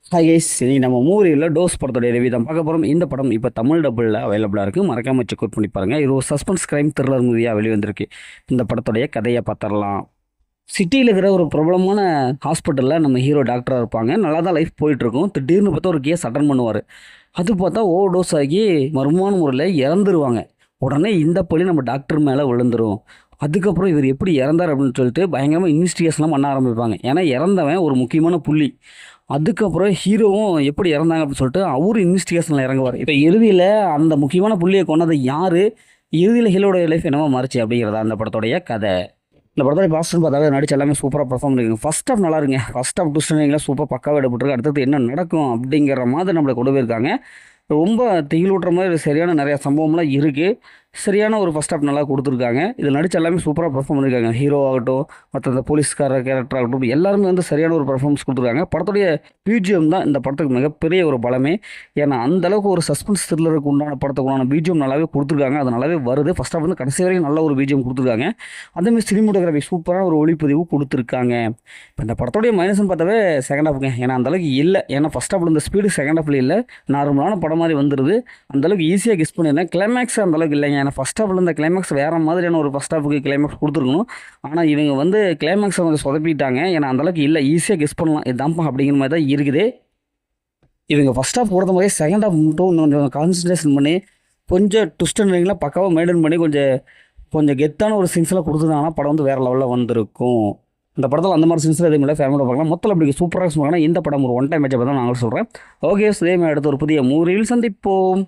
Hi guys, இன்னைக்கு நம்ம மூவியில் டோஸ் படத்துடைய ரிவ்யூ தான் பார்க்க போகிறோம். இந்த படம் இப்போ தமிழ் டபுளில் அவைலபிளாக இருக்குது. மறக்காம செக் அவுட் பண்ணி பாருங்கள். இது ஒரு சஸ்பென்ஸ் கிரைம் த்ரில்லர் மூவியாக வெளிவந்திருக்கு. இந்த படத்துடைய கதையை பார்த்துடலாம். சிட்டியில் இருக்கிற ஒரு பிரபலமான ஹாஸ்பிட்டலில் நம்ம ஹீரோ டாக்டராக இருப்பாங்க. நல்லா தான் லைஃப் போயிட்டுருக்கும். திடீர்னு பார்த்தா ஒரு கேஸ் அட்டன் பண்ணுவார். அது பார்த்தா ஓவர் டோஸ் ஆகி மர்மமான முறையில் இறந்துருவாங்க. உடனே இந்த பழி நம்ம டாக்டர் மேலே விழுந்துரும். அதுக்கப்புறம் இவர் எப்படி இறந்தார் அப்படின்னு சொல்லிட்டு பயங்கரமாக இன்வெஸ்டிகேஷன்லாம் பண்ண ஆரம்பிப்பாங்க. ஏன்னா இறந்தவன் ஒரு முக்கியமான புள்ளி. அதுக்கப்புறம் ஹீரோவும் எப்படி இறந்தாங்க அப்படின்னு சொல்லிட்டு அவரும் இன்வெஸ்டிகேஷனில் இறங்குவார். இப்போ இறுதியில் அந்த முக்கியமான புள்ளியை கொண்டது யார், இறுதியில் ஹீரோடைய லைஃப் என்னவோ மாறிச்சு அப்படிங்கிறதா அந்த படத்துடைய கதை. இந்த படத்தோட பாஸ்டர்னு பார்த்தாவே நடிச்சு எல்லாமே சூப்பராக பர்ஃபார்ம் பண்ணிருக்குங்க. ஃபர்ஸ்ட் ஆஃப் நல்லா இருங்க. ஃபர்ஸ்ட் ஆஃப் டுஸ்டனிங்லாம் சூப்பர் பக்காவாக எடுப்பட்டுருக்கு. அடுத்தது என்ன நடக்கும் அப்படிங்கிற மாதிரி நம்மளை கொண்டு போயிருக்காங்க. ரொம்ப திகிலூட்டுற மாதிரி சரியான நிறையா சம்பவம்லாம் இருக்குது. சரியான ஒரு ஃபர்ஸ்ட் ஆஃப் நல்லா கொடுத்துருக்காங்க. இதில் நடிச்சு எல்லாமே சூப்பராக பர்ஃபார்ம் பண்ணியிருக்காங்க. ஹீரோ ஆகட்டும், மற்ற இந்த போலீஸ்கார கேரக்டர் ஆகட்டும், எல்லாருமே வந்து சரியான ஒரு பர்ஃபார்மன்ஸ் கொடுத்துருக்காங்க. படத்துடைய பிஜிஎம் தான் இந்த படத்துக்கு மிகப்பெரிய ஒரு பலமே. ஏன்னா அந்தளவுக்கு ஒரு சஸ்பென்ஸ் த்ரில்லருக்கு உண்டான படத்துக்கு உண்டான பிஜிஎம் நல்லாவே கொடுத்துருக்காங்க. அது நல்லாவே வருது. ஃபர்ஸ்ட் ஆஃப் வந்து கடைசி வரைக்கும் நல்ல ஒரு பிஜிஎம் கொடுத்துருக்காங்க. அதேமாதிரி சினிமோட்டோகிராஃபி சூப்பரான ஒரு ஒளிப்பதிவு கொடுத்துருக்காங்க. இப்போ இந்த படத்துடைய மைனஸ்னு பார்த்தாவே செகண்ட் ஹாஃப்ங்க. ஏன்னா அந்தளவுக்கு இல்லை. ஏன்னா ஃபர்ஸ்ட் ஹாஃபில் இந்த ஸ்பீடு செகண்ட் ஹாஃபில் இல்லை. நார்மலான படம் மாதிரி வந்துடுது. அந்தளவுக்கு ஈஸியாக கெஸ் பண்ணியிருந்தேன். கிளைமேக்ஸ் அந்தளவுக்கு இல்லைங்க. ஏன்னா ஃபஸ்ட் ஹாஃபில் இந்த கிளைமேக்ஸ் வேறு மாதிரியான ஒரு ஃபஸ்ட் ஹாஃபுக்கு கிளைமேக்ஸ் கொடுத்துருக்கணும். ஆனால் இவங்க வந்து கிளைமேக்ஸை வந்து சொதப்பிட்டாங்க. ஏன்னா அந்தளவுக்கு இல்லை. ஈஸியாக கெஸ் பண்ணலாம் இதுதான்ப்பா அப்படிங்கிற மாதிரி தான் இருக்குது. இவங்க ஃபஸ்ட் ஹாஃப் கொடுத்த மாதிரி செகண்ட் ஹாஃப் மட்டும் கொஞ்சம் கான்சன்ட்ரேஷன் பண்ணி கொஞ்சம் ட்விஸ்ட்ங்களா பக்காவாக மெயின்டைன் பண்ணி கொஞ்சம் கொஞ்சம் கெத்தான ஒரு சீன்ஸ்லாம் கொடுத்துருந்தாங்கன்னா படம் வந்து வேறு லெவலில் வந்திருக்கும். இந்த படத்தில் அந்த மாதிரி சீன்ஸில் எதுவும் இல்லை. ஃபேமிலியோட பார்க்கலாம். மொத்தம் அப்படி சூப்பராக சொன்னாங்கன்னா இந்த படம் ஒரு ஒன் டைம் மேட்சை தான் நாங்கள் சொல்கிறேன். ஓகே, இதே மாதிரி அடுத்த ஒரு புதிய மூவியில் சந்திப்போம்.